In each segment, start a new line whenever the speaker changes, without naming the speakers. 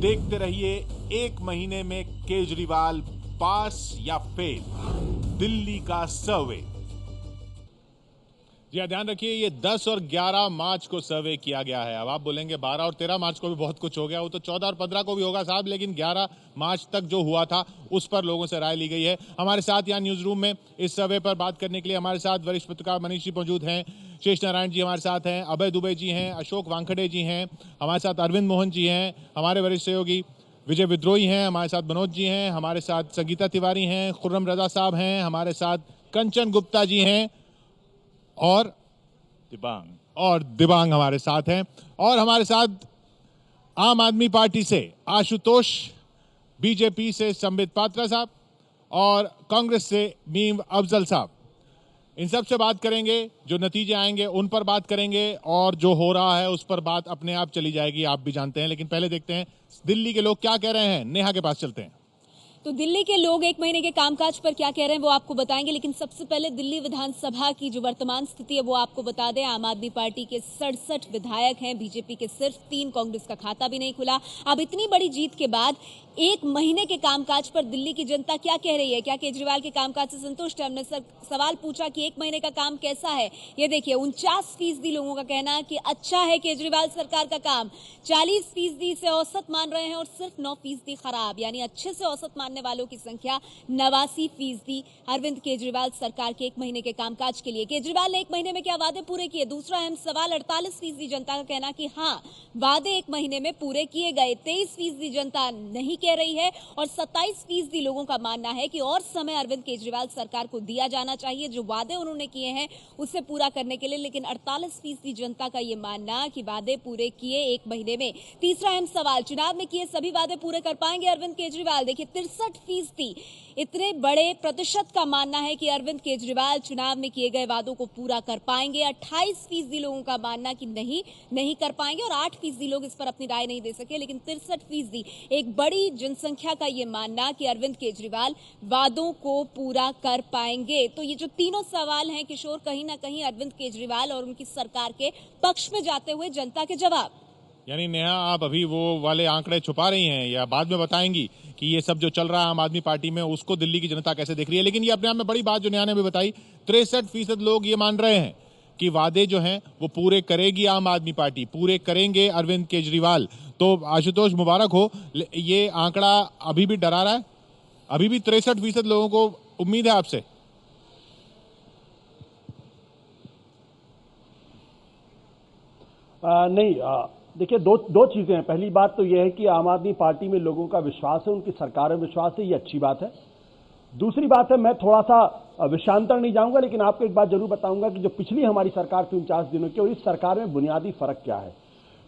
देखते रहिए 1 महीने में केजरीवाल पास या फेल, दिल्ली का सर्वे। जी ध्यान रखिए, ये 10 और 11 मार्च को सर्वे किया गया है। अब आप बोलेंगे 12 और 13 मार्च को भी बहुत कुछ हो गया, वो तो 14 और 15 को भी होगा साहब, लेकिन 11 मार्च तक जो हुआ था उस पर लोगों से राय ली गई है। हमारे साथ यहाँ न्यूज रूम में इस सर्वे पर बात करने के लिए हमारे साथ वरिष्ठ पत्रकार मनीष जी मौजूद हैं, शेष नारायण जी हमारे साथ हैं, अभय दुबे जी हैं, अशोक वानखेड़े जी हैं, हमारे साथ अरविंद मोहन जी हैं, हमारे वरिष्ठ सहयोगी विजय विद्रोही हैं, हमारे साथ मनोज जी हैं, हमारे साथ संगीता तिवारी हैं, खुर्रम रजा साहब हैं, हमारे साथ कंचन गुप्ता जी हैं और दिबांग हमारे साथ हैं। और हमारे साथ आम आदमी पार्टी से आशुतोष, बीजेपी से संबित पात्रा साहब और कांग्रेस से मीम अफजल साहब। इन सब से बात करेंगे, जो नतीजे आएंगे उन पर बात करेंगे और जो हो रहा है उस पर बात अपने आप चली जाएगी, आप भी जानते हैं। लेकिन पहले देखते हैं दिल्ली के लोग क्या कह रहे हैं। नेहा के पास चलते हैं।
तो दिल्ली के लोग 1 महीने के कामकाज पर क्या कह रहे हैं वो आपको बताएंगे, लेकिन सबसे पहले दिल्ली विधानसभा की जो वर्तमान स्थिति है वो आपको बता दें। आम आदमी पार्टी के 67 विधायक हैं, बीजेपी के सिर्फ 3, कांग्रेस का खाता भी नहीं खुला। अब इतनी बड़ी जीत के बाद 1 महीने के कामकाज पर दिल्ली की जनता क्या कह रही है? क्या केजरीवाल के कामकाज से संतुष्ट है? हमने सवाल पूछा कि 1 महीने का काम कैसा है। ये देखिए, 49% लोगों का कहना कि अच्छा है केजरीवाल सरकार का काम, 40% इसे औसत मान रहे हैं और सिर्फ 9% खराब, यानी अच्छे से औसत मानने वालों की संख्या 89% अरविंद केजरीवाल सरकार के 1 महीने के कामकाज के लिए। केजरीवाल ने 1 महीने में क्या वादे पूरे किए? दूसरा अहम सवाल। 48% जनता का कहना कि हाँ, वादे 1 महीने में पूरे किए गए। 23% जनता नहीं कह रही है और 27% लोगों का मानना है कि और समय अरविंद केजरीवाल सरकार को दिया जाना चाहिए जो वादे उन्होंने किए हैं उसे पूरा करने के लिए। लेकिन 48% जनता का यह मानना कि वादे पूरे किए 1 महीने में। तीसरा अहम सवाल, चुनाव में किए सभी वादे पूरे कर पाएंगे अरविंद केजरीवाल? देखिए, 63%, इतने बड़े प्रतिशत का मानना है कि अरविंद केजरीवाल चुनाव में किए गए वादों को पूरा कर पाएंगे। 28% लोगों का मानना कि नहीं कर पाएंगे और 8% लोग इस पर अपनी राय नहीं दे सके। लेकिन 63%, एक बड़ी जनसंख्या का यह मानना कि अरविंद केजरीवाल वादों को पूरा कर पाएंगे। तो ये जो तीनों सवाल हैं किशोर, कहीं ना कहीं अरविंद केजरीवाल और उनकी सरकार के पक्ष में जाते हुए जनता के जवाब।
यानी नेहा, आप अभी वो वाले आंकड़े छुपा रही हैं या बाद में बताएंगी कि ये सब जो चल रहा है आम आदमी पार्टी में उसको दिल्ली की जनता कैसे देख रही है? लेकिन ये अपने आप में बड़ी बात जो नेहा ने भी बताई, 63% लोग ये मान रहे हैं कि वादे जो हैं वो पूरे करेगी आम आदमी पार्टी, पूरे करेंगे अरविंद केजरीवाल। तो आशुतोष, मुबारक हो। ये आंकड़ा अभी भी डरा रहा है? अभी भी 63% लोगों को उम्मीद है आपसे?
नहीं, देखिए, दो चीजें हैं। पहली बात तो यह है कि आम आदमी पार्टी में लोगों का विश्वास है, उनकी सरकार में विश्वास है, ये अच्छी बात है। दूसरी बात है, मैं थोड़ा सा विषयांतर नहीं जाऊंगा, लेकिन आपको एक बात जरूर बताऊंगा कि जो पिछली हमारी सरकार थी 49 दिनों की और इस सरकार में बुनियादी फर्क क्या है।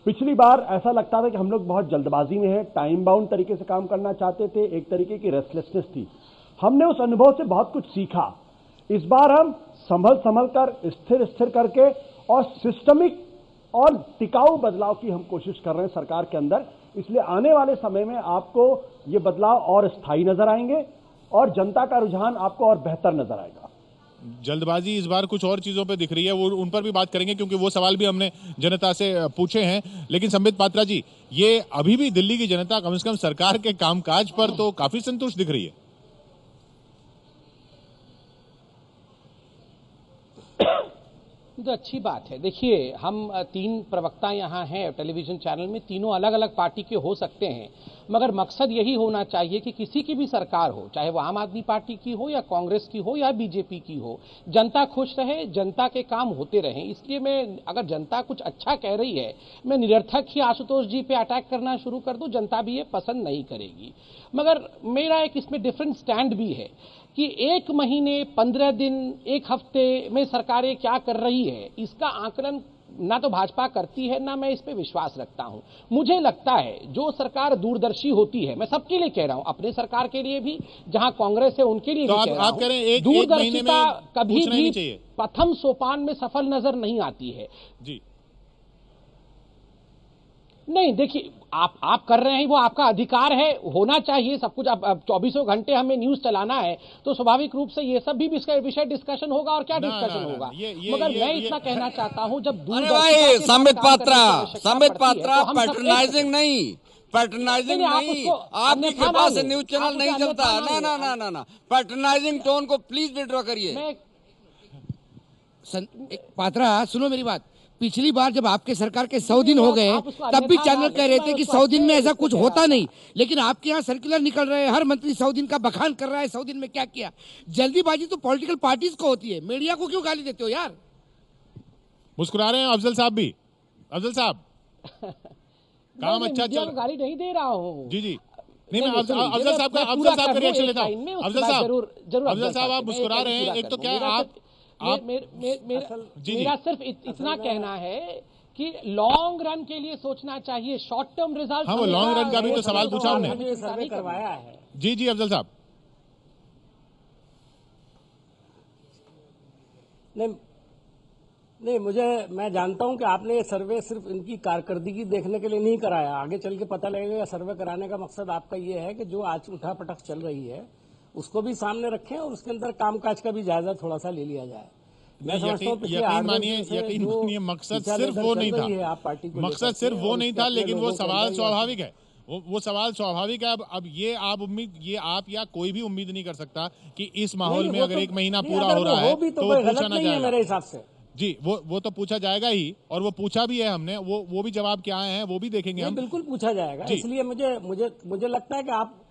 पिछली बार ऐसा लगता था कि हम लोग बहुत जल्दबाजी में हैं, टाइम बाउंड तरीके से काम करना चाहते थे, एक तरीके की रेस्टलेसनेस थी। हमने उस अनुभव से बहुत कुछ सीखा। इस बार हम संभल कर, स्थिर करके और सिस्टमिक और टिकाऊ बदलाव की हम कोशिश कर रहे हैं सरकार के अंदर। इसलिए आने वाले समय में आपको ये बदलाव और स्थायी नजर आएंगे और जनता का रुझान आपको और बेहतर नजर आएगा।
जल्दबाजी इस बार कुछ और चीजों पे दिख रही है, वो उन पर भी बात करेंगे क्योंकि वो सवाल भी हमने जनता से पूछे हैं। लेकिन संबित पात्रा जी, ये अभी भी दिल्ली की जनता कम से कम सरकार के कामकाज पर तो काफी संतुष्ट दिख रही है।
तो अच्छी बात है। देखिए, हम 3 प्रवक्ता यहाँ हैं टेलीविजन चैनल में, तीनों अलग अलग पार्टी के हो सकते हैं, मगर मकसद यही होना चाहिए कि किसी की भी सरकार हो, चाहे वो आम आदमी पार्टी की हो या कांग्रेस की हो या बीजेपी की हो, जनता खुश रहे, जनता के काम होते रहें। इसलिए मैं, अगर जनता कुछ अच्छा कह रही है, मैं निरर्थक ही आशुतोष जी पे अटैक करना शुरू कर दूं, जनता भी ये पसंद नहीं करेगी। मगर मेरा एक इसमें डिफरेंट स्टैंड भी है कि 1 महीने, 15 दिन, 1 हफ्ते में सरकारें क्या कर रही है, इसका आकलन ना तो भाजपा करती है, ना मैं इस पे विश्वास रखता हूं। मुझे लगता है जो सरकार दूरदर्शी होती है, मैं सबके लिए कह रहा हूं, अपने सरकार के लिए भी, जहां कांग्रेस है उनके लिए
तो
भी कह रहा हूं, दूरदर्शिता कभी भी प्रथम सोपान में सफल नजर नहीं आती है
जी।
नहीं, देखिए, आप कर रहे हैं, वो आपका अधिकार है, होना चाहिए सब कुछ। अब 24 घंटे हमें न्यूज चलाना है तो स्वाभाविक रूप से ये सब भी विषय डिस्कशन होगा। और क्या डिस्कशन होगा? मगर मैं इतना कहना चाहता हूं, जब
संबित पात्रा पैटर्नाइजिंग नहीं, पैटर्नाइजिंग
नहीं, आप
नहीं,
उसको
आपकी
अन्यथा
कृपा
ना
से
लो।
न्यूज
आप
चैनल
उसे
नहीं
अन्यथा
चलता।
ना
ना
लो।
ना ना ना ना, पैटर्नाइजिंग टोन को प्लीज विड्रॉ करिए।
मैं
पात्रा सुनो मेरी बात, पिछली बार जब आपके सरकार के 100 दिन हो गए
आप उसको
तब भी
अन्यथा
चैनल
ना
कह
लो,
रहे
मैं
थे कि
उसको
100 दिन में
अच्छे
ऐसा
उसको
कुछ
कह
होता
रहा
नहीं, लेकिन आपके यहाँ सर्कुलर निकल रहे हैं, हर मंत्री 100 दिन का बखान कर रहा है, 100 दिन में क्या किया। जल्दीबाजी तो पॉलिटिकल पार्टीज को होती है, मीडिया को क्यों गाली देते हो यार।
मुस्कुरा रहे हैं अफजल साहब भी। अफजल साहब काम
मैं
अच्छा
मीडिया
चल
को गाली नहीं दे रहा हूँ।
जी जी नहीं मैं
नहीं, सुनिए,
अफजल साहब का
मैं पूरा कर
रिएक्शन
लूं
लेता
एक
हूँ।
लाइन में, उसके
अफजल
बाद
साहब
जरूर
अफजल साहब आप
मैं
मुस्कुरा रहे हैं,
पूरा
एक
कर
तो
लूं।
क्या
मेरा
आप
मेरा सिर्फ इतना कहना है कि लॉन्ग रन के लिए सोचना चाहिए, शॉर्ट टर्म रिजल्ट।
हाँ, वो लॉन्ग रन का भी तो सवाल पूछा हमने।
सर्वे करवाया है।
जी जी अफजल साहब
नहीं नहीं, मैं जानता हूं कि आपने ये सर्वे सिर्फ इनकी कारकर्दगी देखने के लिए नहीं कराया। आगे चल के पता लगेगा सर्वे कराने का मकसद आपका ये है कि जो आज उठापटक चल रही है उसको भी सामने रखें और उसके अंदर कामकाज का भी जायजा थोड़ा सा ले लिया जाए। मैं समझता हूँ पिछले 8
मानिए
दिन से
यकीन
जो
मानिए मकसद
दिशा
सिर्फ
निर्देश
वो
चल
नहीं
रही है
था।
आप पार्टी को
मकसद
लेकर
सिर्फ
के,
वो
और
नहीं
उसके
था,
अपने
लेकिन वो
लोगों के
सवाल
अंदर ही
स्वाभाविक है। वो सवाल स्वाभाविक है। अब ये आप उम्मीद, ये आप या कोई भी उम्मीद नहीं कर सकता कि इस माहौल
नहीं,
में
वो
अगर
तो-
एक महीना
नहीं,
पूरा
अगर
हो
वो
रहा है
भी
तो
तो
वो
कोई
पूछा
गलत
ना
नहीं है
जाएगा।
मेरे हिसाब से।
जी वो तो पूछा जाएगा ही, और वो पूछा भी है हमने। वो भी जवाब क्या आए हैं वो भी देखेंगे
नहीं,
हम।
बिल्कुल पूछा जाएगा।
जी।
इसलिए मुझे लगता है कि आप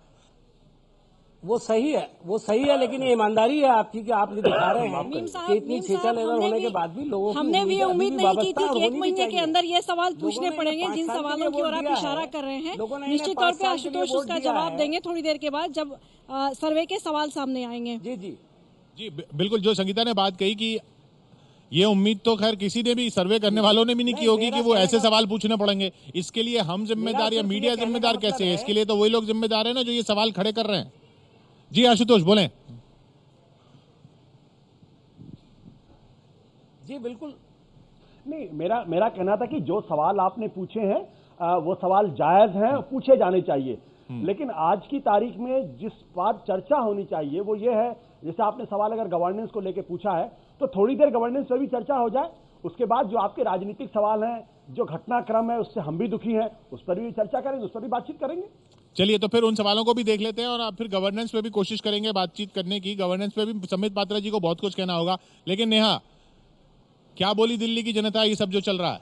वो सही है, लेकिन ये ईमानदारी है आपकी कि आप ये दिखा रहे हैं कि इतनी छेचा लेवल होने के बाद भी लोगों की
हमने भी उम्मीद नहीं की थी कि एक महीने के अंदर ये सवाल
लोगों
पूछने
ने
पड़ेंगे,
5
जिन
साल के
सवालों
लिए
की ओर
वोट
आप
दिया
इशारा
है।
कर रहे हैं।
लोगों ने
निश्चित
इन्हें
तौर
5
पे
साल के लिए
आशुतोष
वोट
उसका
दिया
जवाब
है।
देंगे थोड़ी देर के बाद, जब सर्वे के सवाल सामने आएंगे।
जी जी
जी बिल्कुल, जो संगीता ने बात कही कि ये उम्मीद तो खैर किसी ने भी, सर्वे करने वालों ने भी नहीं की
नहीं,
होगी
मेरा
कि वो
कहने
ऐसे
का-
सवाल पूछने पड़ेंगे। इसके लिए हम जिम्मेदार या
सिर्फ ये
मीडिया
कहने का
जिम्मेदार
मतलब
कैसे है?
है-
इसके लिए तो वही लोग जिम्मेदार है ना जो ये सवाल खड़े कर रहे हैं। जी आशुतोष बोलें।
जी बिल्कुल।
नहीं, मेरा कहना था कि जो सवाल आपने पूछे हैं वो सवाल जायज हैं, पूछे जाने चाहिए। लेकिन आज की तारीख में जिस बात चर्चा होनी चाहिए वो ये है, जैसे आपने सवाल अगर गवर्नेंस को लेकर पूछा है तो थोड़ी देर गवर्नेंस पे भी चर्चा हो जाए। उसके बाद जो आपके राजनीतिक सवाल हैं, जो घटनाक्रम है उससे हम भी दुखी हैं, उस पर भी चर्चा करेंगे, उस पर भी बातचीत करेंगे।
चलिए तो फिर उन सवालों को भी देख लेते हैं और आप फिर गवर्नेंस पे भी कोशिश करेंगे बातचीत करने की। गवर्नेंस पे भी संबित पात्रा जी को बहुत कुछ कहना होगा। लेकिन नेहा, क्या बोली दिल्ली की जनता ये सब जो चल रहा है?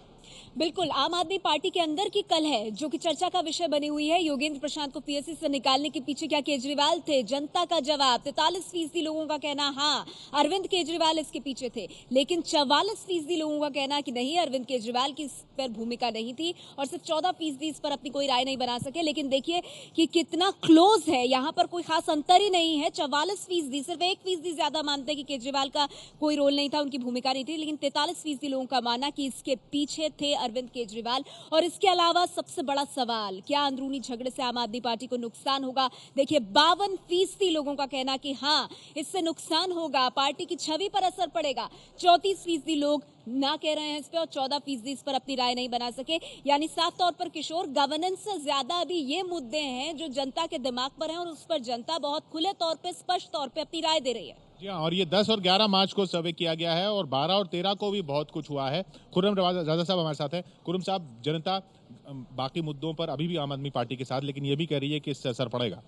बिल्कुल, आम आदमी पार्टी के अंदर की कल है जो कि चर्चा का विषय बनी हुई है। योगेंद्र प्रशांत को पीएससी से निकालने के पीछे क्या केजरीवाल थे? जनता का जवाब 43% लोगों का कहना हाँ अरविंद केजरीवाल इसके पीछे थे, लेकिन 44% लोगों का कहना कि नहीं, अरविंद केजरीवाल की इस पर भूमिका नहीं थी, और सिर्फ 14% इस पर अपनी कोई राय नहीं बना सके। लेकिन देखिए कि कितना क्लोज है, यहाँ पर कोई खास अंतर ही नहीं है। 44%, सिर्फ 1% ज्यादा मानते हैं कि केजरीवाल का कोई रोल नहीं था, उनकी भूमिका नहीं थी, लेकिन 43% लोगों का मानना कि इसके पीछे थे अरविंद केजरीवाल। और इसके अलावा सबसे बड़ा सवाल, क्या अंदरूनी झगड़े से आम आदमी पार्टी को नुकसान होगा? देखिए 52% लोगों का कहना कि हाँ इससे नुकसान होगा, पार्टी की छवि पर असर पड़ेगा। 34% लोग ना कह रहे हैं इस पे, और 14% इस पर अपनी राय नहीं बना सके। यानी साफ तौर पर किशोर, गवर्नेंस से ज्यादा अभी ये मुद्दे हैं जो जनता के दिमाग पर हैं, और उस पर जनता बहुत खुले तौर पे, स्पष्ट तौर पे अपनी राय दे रही है।
जी हाँ, और ये 10 और 11 मार्च को सर्वे किया गया है, और 12 और 13 को भी बहुत कुछ हुआ है। खुर्रम रज़ा साहब हमारे साथ हैं। खुर्रम साहब, जनता बाकी मुद्दों पर अभी भी आम आदमी पार्टी के साथ, लेकिन ये भी कह रही है कि इससे असर पड़ेगा।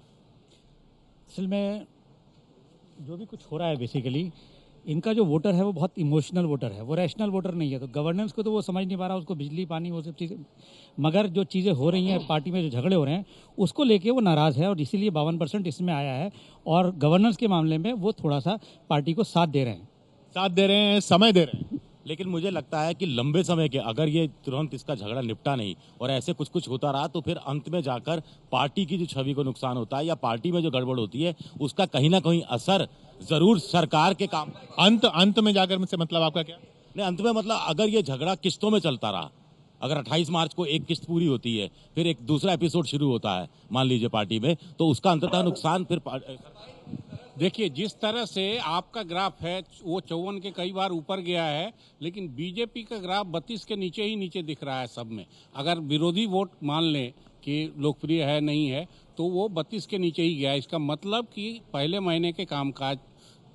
असल में जो भी कुछ हो रहा है, बेसिकली इनका जो वोटर है वो बहुत इमोशनल वोटर है, वो रैशनल वोटर नहीं है। तो गवर्नेंस को तो वो समझ नहीं पा रहा, उसको बिजली पानी वो सब चीज़ें, मगर जो चीज़ें हो रही हैं पार्टी में, जो झगड़े हो रहे हैं उसको लेके वो नाराज़ है, और इसीलिए 52% इसमें आया है। और गवर्नेंस के मामले में वो थोड़ा सा पार्टी को साथ दे रहे हैं,
समय दे रहे हैं।
लेकिन मुझे लगता है कि लंबे समय के अगर ये तुरंत इसका झगड़ा निपटा नहीं और ऐसे कुछ कुछ होता रहा तो फिर अंत में जाकर पार्टी की जो छवि को नुकसान होता है, या पार्टी में जो गड़बड़ होती है उसका कहीं ना कहीं असर जरूर सरकार के काम।
अंत में जाकर से मतलब आपका क्या?
नहीं, अंत में मतलब अगर ये झगड़ा किस्तों में चलता रहा, अगर 28 मार्च को एक किस्त पूरी होती है, फिर एक दूसरा एपिसोड शुरू होता है मान लीजिए पार्टी में, तो उसका अंततः नुकसान फिर
देखिए जिस तरह से आपका ग्राफ है वो 54 के कई बार ऊपर गया है, लेकिन बीजेपी का ग्राफ 32 के नीचे ही नीचे दिख रहा है सब में। अगर विरोधी वोट मान लें कि लोकप्रिय है नहीं है तो वो 32 के नीचे ही गया है। इसका मतलब कि पहले महीने के कामकाज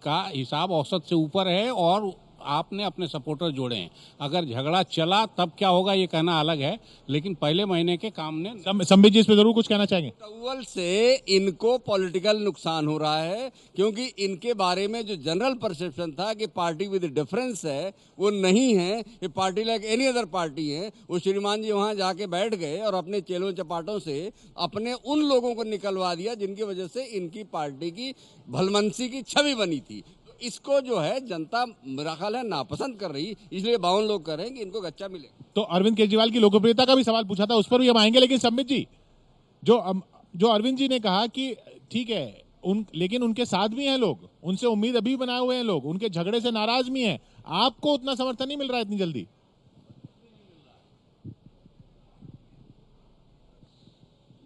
का हिसाब औसत से ऊपर है, और आपने अपने सपोर्टर जोड़े हैं। अगर झगड़ा चला तब क्या होगा ये कहना अलग है, लेकिन पहले महीने के काम ने
संबित जी इस पे जरूर कुछ कहना चाहेंगे।
अव्वल से इनको पॉलिटिकल नुकसान हो रहा है, क्योंकि इनके बारे में जो जनरल परसेप्शन था कि पार्टी विद डिफरेंस है, वो नहीं है। ये party like any other party है। वो श्रीमान जी वहां जाके बैठ गए और अपने चेलों चपाटों से अपने उन लोगों को निकलवा दिया जिनकी वजह से इनकी पार्टी की भलमनसी की छवि बनी थी। तो इसको जो है जनता मेरा ख्याल है नापसंद कर रही, इसलिए 52 लोग कह रहे हैं कि इनको गच्चा मिले।
तो अरविंद केजरीवाल की लोकप्रियता का भी सवाल पूछा था, उस पर भी हम आएंगे। लेकिन संबित जी, जो अरविंद जी ने कहा कि ठीक है लेकिन उनके साथ भी हैं लोग, उनसे उम्मीद अभी बनाए हुए हैं लोग, उनके झगड़े से नाराज भी हैं, आपको उतना समर्थन नहीं मिल रहा है इतनी जल्दी।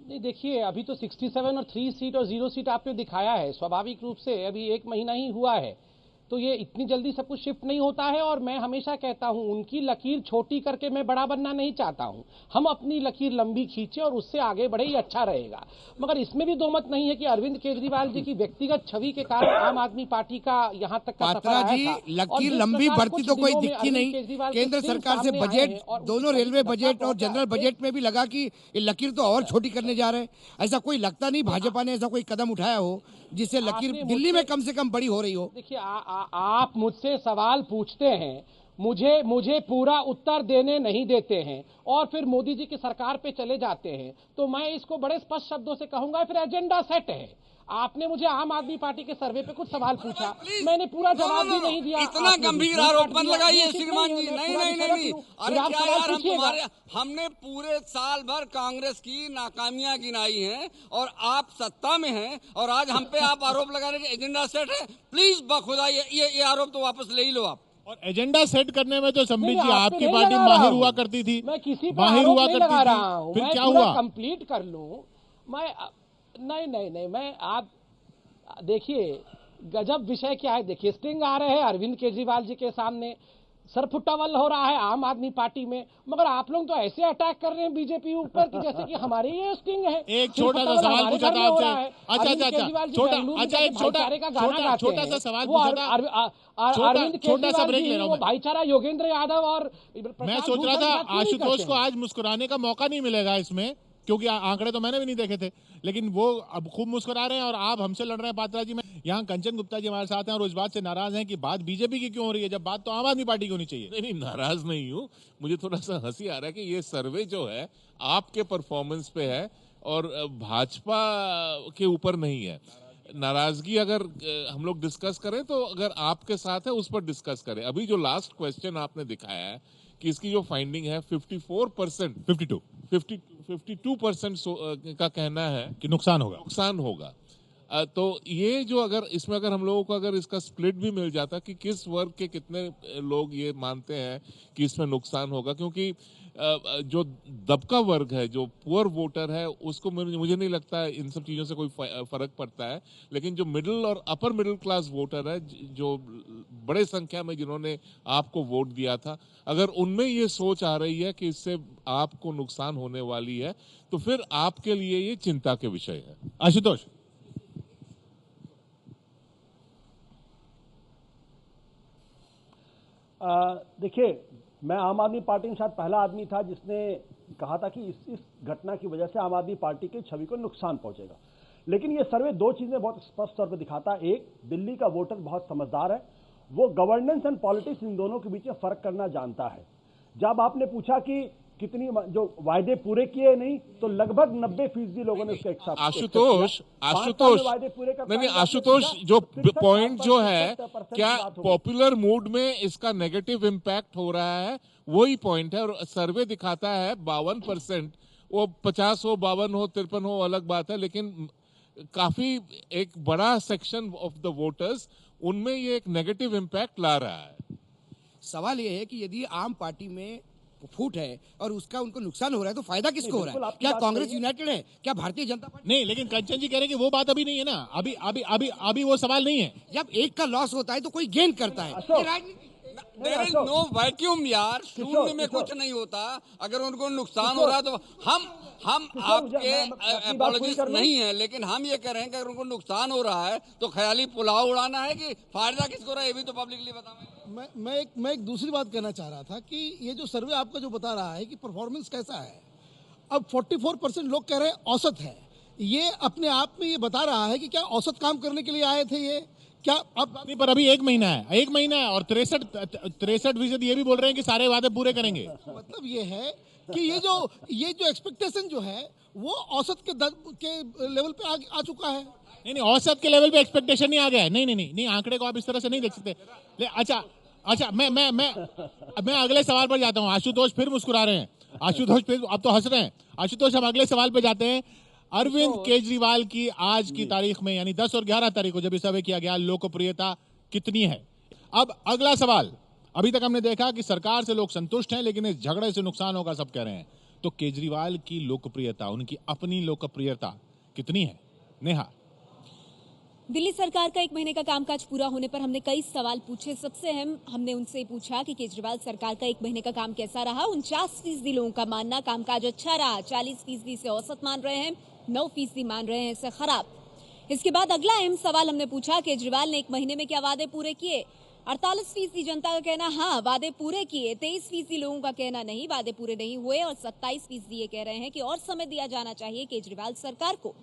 नहीं, देखिए अभी तो 67 और 3 सीट और 0 सीट आपने दिखाया है। स्वाभाविक रूप से अभी 1 महीना ही हुआ है, तो ये इतनी जल्दी सब कुछ शिफ्ट नहीं होता है। और मैं हमेशा कहता हूं, उनकी लकीर छोटी करके मैं बड़ा बनना नहीं चाहता हूं। हम अपनी लकीर लंबी खींचे और उससे आगे बढ़े ही अच्छा रहेगा। मगर इसमें भी दो मत नहीं है कि अरविंद केजरीवाल जी की व्यक्तिगत छवि के कारण आम आदमी पार्टी का यहां तक का सफर आया
जी
था।
लकीर लंबी बढ़ती तो कोई दिखती नहीं। केंद्र सरकार से बजट, दोनों रेलवे बजट और जनरल बजट में भी लगा कि ये लकीर तो और छोटी करने जा रहे हैं। ऐसा कोई लगता नहीं भाजपा ने ऐसा कोई कदम उठाया हो जिससे लकीर दिल्ली में कम से कम बड़ी हो रही हो।
देखिए आप मुझसे सवाल पूछते हैं, मुझे पूरा उत्तर देने नहीं देते हैं और फिर मोदी जी की सरकार पे चले जाते हैं, तो मैं इसको बड़े स्पष्ट शब्दों से कहूंगा फिर एजेंडा सेट है। आपने मुझे आम आदमी पार्टी के सर्वे पे कुछ सवाल पूछा, मैंने पूरा जवाब भी नहीं दिया।
इतना गंभीर आरोप मत लगाइए श्रीमान जी। नहीं, अरे क्या यार, हमने पूरे साल भर कांग्रेस की नाकामियां गिनाई हैं और आप सत्ता में हैं और आज हम पे आप आरोप लगा रहे हैं कि एजेंडा सेट है। प्लीज बखुदा ये आरोप तो वापस ले ही लो आप।
और एजेंडा सेट करने में तो संबित जी आपकी पार्टी माहिर हुआ करती थी।
मैं किसी पर
माहिर
आरोप
हुआ
नहीं
करती
लगा
थी,
रहा हूं।
फिर
मैं
क्या
पूरा
हुआ?
कंप्लीट कर लूं। मैं नहीं, मैं आप देखिए गजब विषय क्या है। देखिए स्टिंग आ रहे हैं अरविंद केजरीवाल जी के सामने, सरफुट्टावल हो रहा है आम आदमी पार्टी में, मगर आप लोग तो ऐसे अटैक कर रहे हैं बीजेपी ऊपर कि जैसे कि हमारे ये स्टिंग है।
एक छोटा सा सवाल पूछा था आपसे। अच्छा एक छोटा सा सवाल पूछा था। छोटा सा ब्रेक ले रहा हूं।
भाईचारा योगेंद्र यादव और
मैं सोच रहा था आशुतोष को आज मुस्कुराने का मौका नहीं मिलेगा इसमें, क्योंकि आंकड़े तो मैंने भी नहीं देखे थे, लेकिन वो अब खूब मुस्कुरा रहे हैं और आप हमसे लड़ रहे हैं पात्रा जी में। यहाँ कंचन गुप्ता जी हमारे साथ हैं और इस बात से नाराज हैं कि बात बीजेपी की क्यों हो रही है, जब बात तो आम आदमी पार्टी की होनी चाहिए।
नहीं, नाराज नहीं हूँ। मुझे थोड़ा सा हंसी आ रहा है कि ये सर्वे जो है आपके परफॉर्मेंस पे है और भाजपा के ऊपर नहीं है। नाराजगी अगर हम लोग डिस्कस करें तो अगर आपके साथ है उस पर डिस्कस करें। अभी जो लास्ट क्वेश्चन आपने दिखाया है कि इसकी जो फाइंडिंग है 54%, 52% का कहना है
कि नुकसान होगा।
तो ये जो अगर इसमें अगर हम लोगों को अगर इसका स्प्लिट भी मिल जाता कि किस वर्ग के कितने लोग ये मानते हैं कि इसमें नुकसान होगा, क्योंकि जो दबका वर्ग है, जो पुअर वोटर है, उसको मुझे नहीं लगता है इन सब चीज़ों से कोई फर्क पड़ता है। लेकिन जो मिडिल और अपर मिडिल क्लास वोटर है, जो बड़े संख्या में जिन्होंने आपको वोट दिया था, अगर उनमें ये सोच आ रही है कि इससे आपको नुकसान होने वाली है, तो फिर आपके लिए ये चिंता के विषय है।
आशुतोष,
देखिए, मैं आम आदमी पार्टी में शायद पहला आदमी था जिसने कहा था कि इस घटना की वजह से आम आदमी पार्टी की छवि को नुकसान पहुंचेगा। लेकिन ये सर्वे दो चीजें बहुत स्पष्ट तौर पर दिखाता है। एक, दिल्ली का वोटर बहुत समझदार है, वो गवर्नेंस एंड पॉलिटिक्स इन दोनों के बीच में फर्क करना जानता है। जब आपने पूछा कि कितनी जो वायदे पूरे किए नहीं, तो लगभग 90% लोगों ने उसका एक साथ
आशुतोष जो पॉइंट जो है, क्या पॉपुलर मूड में इसका नेगेटिव इम्पैक्ट हो रहा है, वही पॉइंट है। और सर्वे दिखाता है 52%, वो 50 हो, 52 हो, 53 हो, अलग बात है, लेकिन काफी एक बड़ा सेक्शन ऑफ द वोटर्स उनमें ये एक नेगेटिव इम्पैक्ट ला रहा है।
सवाल ये है कि यदि आम पार्टी में फूट है और उसका उनको नुकसान हो रहा है, तो फायदा किसको हो रहा है? क्या कांग्रेस यूनाइटेड है? क्या भारतीय जनता पार्टी?
नहीं, लेकिन कंचन जी कह रहे हैं कि वो बात अभी नहीं है ना, अभी वो सवाल नहीं है।
जब एक का लॉस होता है तो कोई गेन करता है।
देयर इज नो वैक्यूम यार, शून्य में कुछ नहीं होता। अगर उनको नुकसान हो रहा है तो हम आपके अपॉलॉजिस्ट नहीं है, लेकिन हम ये कह रहे हैं कि अगर उनको नुकसान हो रहा है तो ख्याली पुलाव उड़ाना है कि फायदा किसको रहा है, ये भी तो पब्लिकली बताएं।
मैं एक दूसरी बात कहना चाह रहा था कि ये जो सर्वे आपका जो बता रहा है कि परफॉर्मेंस कैसा है, अब 44% लोग कह रहे हैं औसत है, ये अपने आप में ये बता रहा है कि क्या औसत काम करने के लिए आए थे ये, क्या अब
नहीं, पर अभी एक महीना है और 63% ये भी बोल रहे हैं कि सारे वादे पूरे करेंगे।
मतलब ये है कि ये जो एक्सपेक्टेशन जो है वो औसत के लेवल पे आ चुका है।
नहीं, औसत के लेवल पे एक्सपेक्टेशन नहीं आ गया है। नहीं, आंकड़े को आप इस तरह से नहीं देख सकते। अच्छा, मैं अगले सवाल पर जाता हूँ। आशुतोष फिर मुस्कुरा रहे हैं, आशुतोष फिर अब तो हंस रहे हैं। आशुतोष, हम अगले सवाल पे जाते हैं। अरविंद केजरीवाल की आज की तारीख में यानी 10 और 11 तारीख को जब सर्वे किया गया, लोकप्रियता कितनी है? अब अगला सवाल, अभी तक हमने देखा कि सरकार से लोग संतुष्ट हैं, लेकिन इस झगड़े से नुकसान होगा सब कह रहे हैं। तो केजरीवाल की लोकप्रियता, उनकी अपनी लोकप्रियता कितनी है? नेहा।
दिल्ली सरकार का 1 महीने का कामकाज पूरा होने पर हमने कई सवाल पूछे। सबसे अहम हमने उनसे पूछा कि केजरीवाल सरकार का 1 महीने का काम कैसा रहा। 49% लोगों का मानना कामकाज अच्छा रहा, 40% से औसत मान रहे हैं, 9% मान रहे हैं इसे खराब। इसके बाद अगला अहम सवाल हमने पूछा, केजरीवाल ने 1 महीने में क्या वादे पूरे किए? 48% जनता का कहना हाँ वादे पूरे किए, 23% लोगों का कहना नहीं वादे पूरे नहीं हुए और 27% ये कह रहे हैं कि और समय दिया जाना चाहिए केजरीवाल सरकार को।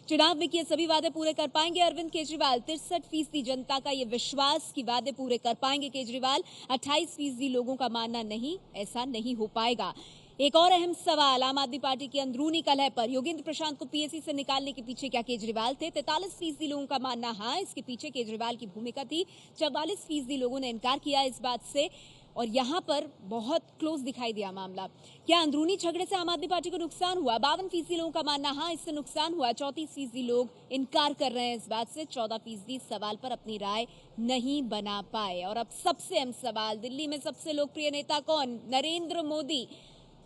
चुनाव में किए सभी वादे पूरे कर पाएंगे अरविंद केजरीवाल। 63% जनता का ये विश्वास कि वादे पूरे कर पाएंगे केजरीवाल। 28% लोगों का मानना नहीं, ऐसा नहीं हो पाएगा। एक और अहम सवाल, आम आदमी पार्टी की अंदरूनी कलह पर योगेंद्र प्रशांत को पीएसी से निकालने के पीछे क्या केजरीवाल थे? 43% लोगों का मानना हाँ, इसके पीछे केजरीवाल की भूमिका थी। 44% लोगों ने इनकार किया इस बात से और यहाँ पर बहुत क्लोज दिखाई दिया मामला। क्या अंदरूनी झगड़े से आम आदमी पार्टी को नुकसान हुआ? 52% लोगों का मानना हाँ, इससे नुकसान हुआ। 34% लोग इनकार कर रहे हैं इस बात से। 14% सवाल पर अपनी राय नहीं बना पाए। और अब सबसे अहम सवाल, दिल्ली में सबसे लोकप्रिय नेता कौन? नरेंद्र मोदी।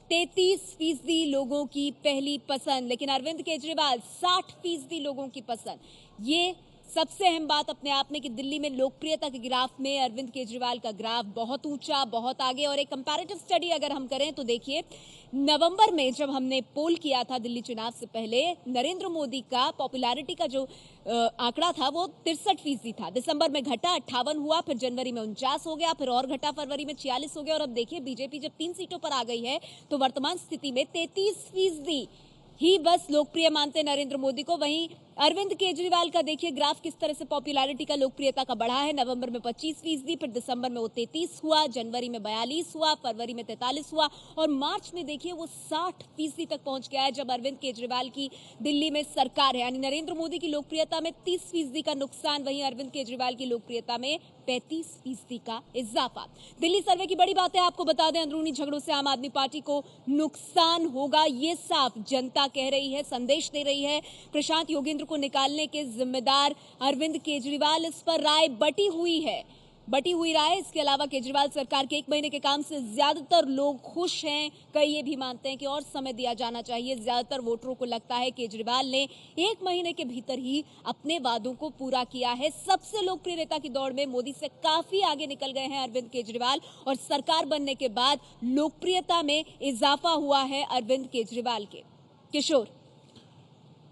33% लोगों की पहली पसंद, लेकिन अरविंद केजरीवाल 60% लोगों की पसंद। ये सबसे अहम बात अपने आप में कि दिल्ली में लोकप्रियता के ग्राफ में अरविंद केजरीवाल का ग्राफ बहुत ऊंचा, बहुत आगे। और एक कंपैरेटिव स्टडी अगर हम करें तो देखिए, नवंबर में जब हमने पोल किया था दिल्ली चुनाव से पहले, नरेंद्र मोदी का पॉपुलैरिटी का जो आंकड़ा था वो 63% था। दिसंबर में घटा, 58 हुआ, फिर जनवरी में 49 हो गया, फिर और घटा, फरवरी में 46 हो गया। और अब देखिए बीजेपी जब 3 सीटों पर आ गई है तो वर्तमान स्थिति में 33% ही बस लोकप्रिय मानते नरेंद्र मोदी को। वहीं अरविंद केजरीवाल का देखिए ग्राफ किस तरह से पॉपुलैरिटी का, लोकप्रियता का बढ़ा है। नवंबर में 25%, फिर दिसंबर में वो 33 हुआ, जनवरी में 42 हुआ, फरवरी में 43 हुआ और मार्च में देखिए वो 60% तक पहुंच गया है जब अरविंद केजरीवाल की दिल्ली में सरकार है। यानी नरेंद्र मोदी की लोकप्रियता में 30% का नुकसान, वहीं अरविंद केजरीवाल की लोकप्रियता में 35% का इजाफा। दिल्ली सर्वे की बड़ी बात है, आपको बता दें, अंदरूनी झगड़ों से आम आदमी पार्टी को नुकसान होगा, ये साफ जनता कह रही है, संदेश दे रही है। प्रशांत योगेंद्र को निकालने के जिम्मेदार अरविंद केजरीवाल, इस पर राय बटी हुई राय। इसके अलावा केजरीवाल सरकार के 1 महीने के काम से ज्यादातर लोग खुश हैं। कई ये भी मानते हैं कि और समय दिया जाना चाहिए। ज्यादातर वोटरों को लगता है केजरीवाल ने 1 महीने के भीतर ही अपने वादों को पूरा किया है। सबसे लोकप्रिय नेता की दौड़ में मोदी से काफी आगे निकल गए हैं अरविंद केजरीवाल और सरकार बनने के बाद लोकप्रियता में इजाफा हुआ है अरविंद केजरीवाल के। किशोर,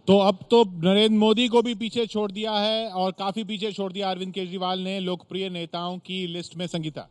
तो अब तो नरेंद्र मोदी को भी पीछे छोड़ दिया है और काफी पीछे छोड़ दिया अरविंद केजरीवाल ने लोकप्रिय नेताओं की लिस्ट में। संगीता,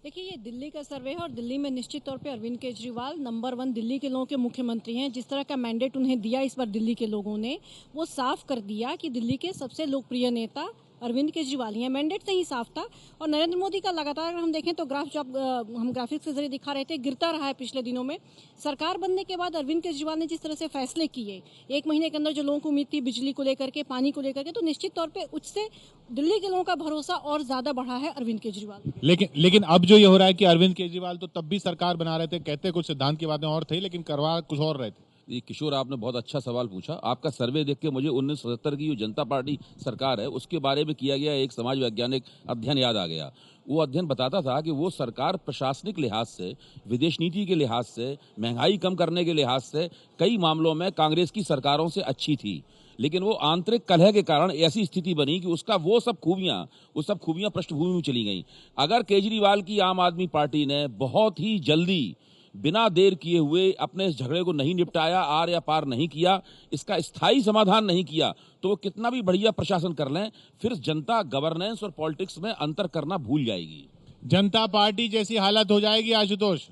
देखिए ये दिल्ली का सर्वे है और दिल्ली में निश्चित तौर पे अरविंद केजरीवाल नंबर 1 दिल्ली के लोगों के मुख्यमंत्री हैं। जिस तरह का मैंडेट उन्हें दिया इस बार दिल्ली के लोगों ने, वो साफ कर दिया कि दिल्ली के सबसे लोकप्रिय नेता अरविंद केजरीवाल ही हैं। मैंडेट से ही साफ था। और नरेंद्र मोदी का लगातार अगर हम देखें तो ग्राफ जो हम ग्राफिक्स के जरिए दिखा रहे थे, गिरता रहा है पिछले दिनों में। सरकार बनने के बाद अरविंद केजरीवाल ने जिस तरह से फैसले किए, 1 महीने के अंदर जो लोगों को उम्मीद थी बिजली को लेकर के, पानी को लेकर के, तो निश्चित तौर पर उससे दिल्ली के लोगों का भरोसा और ज्यादा बढ़ा है अरविंद केजरीवाल।
लेकिन अब जो ये हो रहा है कि अरविंद केजरीवाल तो तब भी सरकार बना रहे थे, कहते कुछ सिद्धांत की बातें और थे लेकिन करवा कुछ और रहे थे।
ये किशोर, आपने बहुत अच्छा सवाल पूछा। आपका सर्वे देख के मुझे 1977 की जो जनता पार्टी सरकार है उसके बारे में किया गया एक समाज वैज्ञानिक अध्ययन याद आ गया। वो अध्ययन बताता था कि वो सरकार प्रशासनिक लिहाज से, विदेश नीति के लिहाज से, महंगाई कम करने के लिहाज से कई मामलों में कांग्रेस की सरकारों से अच्छी थी, लेकिन वो आंतरिक कलह के कारण ऐसी स्थिति बनी कि वो सब खूबियां पृष्ठभूमि में चली गई। अगर केजरीवाल की आम आदमी पार्टी ने बहुत ही जल्दी बिना देर किए हुए अपने इस झगड़े को नहीं निपटाया, आर या पार नहीं किया, इसका स्थायी समाधान नहीं किया, तो वो कितना भी बढ़िया प्रशासन कर लें, फिर जनता गवर्नेंस और पॉलिटिक्स में अंतर करना भूल जाएगी।
जनता पार्टी जैसी हालत हो जाएगी। आशुतोष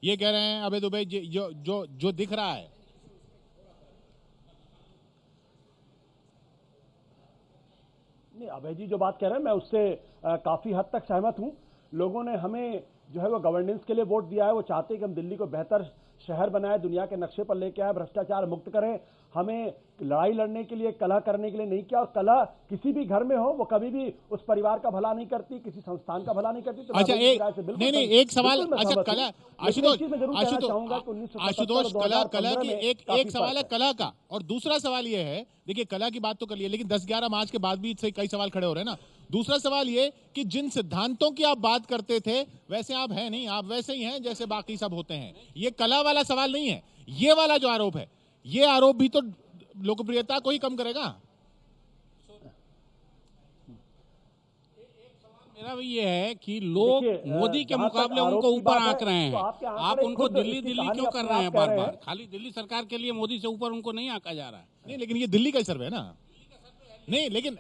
ये कह रहे हैं अबे दुबे, जो दिख रहा है।
नहीं, अभय जी जो बात कह रहे हैं मैं उससे काफी हद तक सहमत हूं। लोगों ने हमें जो है वो गवर्नेंस के लिए वोट दिया है। वो चाहते हैं कि हम दिल्ली को बेहतर शहर बनाए, दुनिया के नक्शे पर लेके आए, भ्रष्टाचार मुक्त करें। हमें लड़ाई लड़ने के लिए, कलह करने के लिए नहीं किया। और कलह किसी भी घर में हो, वो कभी भी उस परिवार का भला नहीं करती, किसी संस्थान का भला नहीं करती। तो
अच्छा, एक सवाल, अच्छा कलह, आशुतोष कलह की एक सवाल है कलह का, और दूसरा सवाल ये है, देखिए कलह की बात तो कर लिए, लेकिन 10-11 मार्च के बाद भी कई सवाल खड़े हो रहे हैं ना। दूसरा सवाल ये कि जिन सिद्धांतों की आप बात करते थे वैसे आप हैं नहीं, आप वैसे ही हैं जैसे बाकी सब होते हैं। ये कलह वाला सवाल नहीं है। ये वाला जो आरोप है, ये आरोप भी तो लोकप्रियता को ही कम करेगा।
मेरा भी ये है कि लोग मोदी के मुकाबले उनको ऊपर आंक रहे हैं। आप उनको दिल्ली क्यों कर रहे हैं बार बार? खाली दिल्ली सरकार के लिए मोदी से ऊपर उनको नहीं आंका जा रहा है।
नहीं, लेकिन ये दिल्ली का सर्वे है ना। नहीं, लेकिन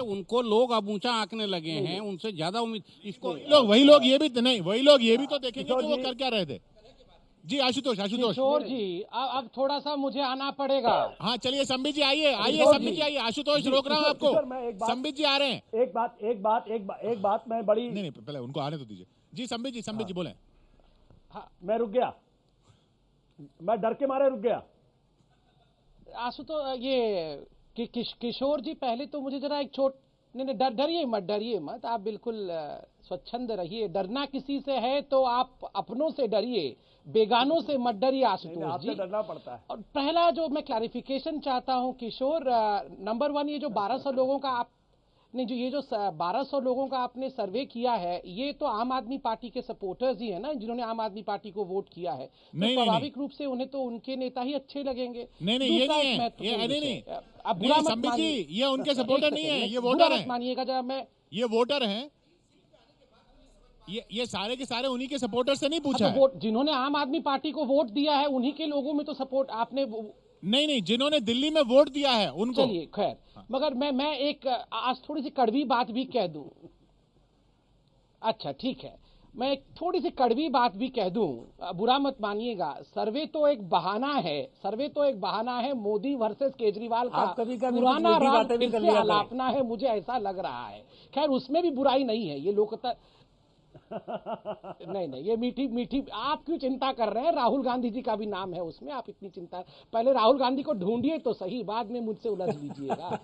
उनको लोग अब ऊंचा आंकने लगे हैं, उनसे ज्यादा उम्मीद इसको
वही लोग ये भी तो देखेंगे कि वो कर क्या रहे थे। जी आशुतोष
किशोर जी, अब थोड़ा सा मुझे आना पड़ेगा।
हाँ चलिए, संबित जी आइए, संबित जी आइए। आशुतोष रोक रहा हूँ आपको। संबित जी आ रहे हैं।
एक बात मैं बड़ी,
नहीं पहले उनको आने तो दीजिए। जी संबित जी बोले।
हाँ, मैं रुक गया, मैं डर के मारे रुक गया।
आशुतोष ये किशोर जी, पहले तो मुझे जरा एक नहीं, डरिए मत, आप बिल्कुल स्वच्छंद रहिए। डरना किसी से है तो आप अपनों से डरिए, बेगानों से मत डरिए आशुतोष जी।
डरना पड़ता है।
और पहला जो मैं क्लैरिफिकेशन चाहता हूं किशोर, नंबर 1, ये जो 1200 लोगों का ये जो 1200 लोगों का आपने सर्वे किया है, ये तो आम आदमी पार्टी के सपोर्टर्स ही है ना, जिन्होंने आम आदमी पार्टी को वोट किया है। तो स्वाभाविक रूप से उन्हें तो उनके नेता ही अच्छे लगेंगे।
नहीं, ये नहीं है, अब बुरा मत मानिए, ये उनके सपोर्टर नहीं है, ये वोटर है।
मानिएगा जरा, मैं
ये वोटर हैं, ये सारे के सारे उन्हीं के सपोर्टर से नहीं पूछा है।
जिन्होंने आम आदमी पार्टी को वोट दिया है उन्हीं के लोगों में तो सपोर्ट आपने
नहीं, जिन्होंने दिल्ली में वोट दिया है उनको।
चलिए खैर, मगर मैं एक आज थोड़ी सी कड़वी बात भी कह दूं। अच्छा ठीक है, मैं एक थोड़ी सी कड़वी बात भी कह दूं, बुरा मत मानिएगा। सर्वे तो एक बहाना है मोदी वर्सेस केजरीवाल का पुराना राग फिर से आलापना है, मुझे ऐसा लग रहा है। खैर उसमें भी बुराई नहीं है, ये लोकता नहीं, ये मीठी आप क्यों चिंता कर रहे हैं? राहुल गांधी जी का भी नाम है उसमें, आप इतनी चिंता, पहले राहुल गांधी को ढूंढिए तो सही, बाद में मुझसे उलझ लीजिएगा।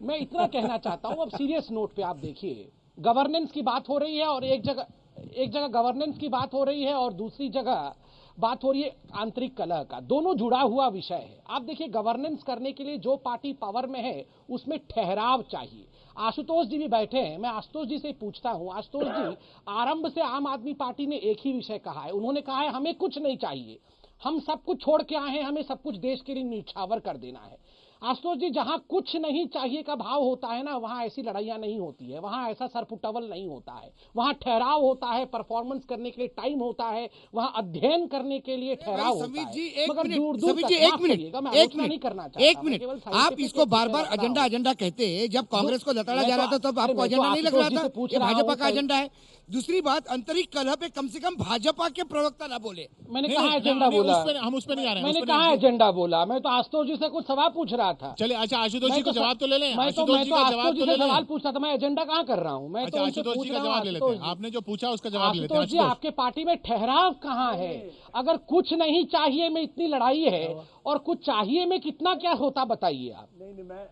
मैं इतना कहना चाहता हूं, अब सीरियस नोट पे आप देखिए, गवर्नेंस की बात हो रही है, और एक जगह गवर्नेंस की बात हो रही है और दूसरी जगह बात हो रही है आंतरिक कलह का। दोनों जुड़ा हुआ विषय है। आप देखिए, गवर्नेंस करने के लिए जो पार्टी पावर में है उसमें ठहराव चाहिए। आशुतोष जी भी बैठे हैं, मैं आशुतोष जी से पूछता हूं। आशुतोष जी, आरंभ से आम आदमी पार्टी ने एक ही विषय कहा है, उन्होंने कहा है हमें कुछ नहीं चाहिए, हम सब कुछ छोड़ के आए हैं, हमें सब कुछ देश के लिए न्यौछावर कर देना है। आशुतोष जी, जहां कुछ नहीं चाहिए का भाव होता है ना, वहां ऐसी लड़ाइयां नहीं होती है, वहां ऐसा सरपुटवल नहीं होता है, वहां ठहराव होता है, परफॉर्मेंस करने के लिए टाइम होता है, वहां अध्ययन करने के लिए ठहराव होता है। मगर दूर दूर तक नहीं करना चाहिए।
एक मिनट, आप इसको बार बार एजेंडा कहते हैं। जब कांग्रेस को लताड़ा जा रहा था तब आपको एजेंडा नहीं लग रहा था कि भाजपा का एजेंडा है। दूसरी बात, आंतरिक कलह पे कम से कम भाजपा के प्रवक्ता ना बोले।
मैंने कहा एजेंडा बोला,
हम उस पे नहीं आ रहे हैं।
मैंने कहा एजेंडा बोला, मैं तो आशुतोष जी से कुछ सवाल पूछ रहा था।
चलिए, अच्छा आशुतोष जी को जवाब तो ले लें।
मैं तो आशुतोष जी से सवाल पूछता था, मैं एजेंडा कहाँ कर रहा हूँ? मैं तो
आशुतोष जी का जवाब ले लेते हैं। आपने जो पूछा उसका जवाब ले लेते हैं।
आशुतोष जी, आपके पार्टी में ठहराव कहाँ है? अगर कुछ नहीं चाहिए में इतनी लड़ाई है, और कुछ चाहिए में कितना क्या होता बताइए आप।
नहीं, मैं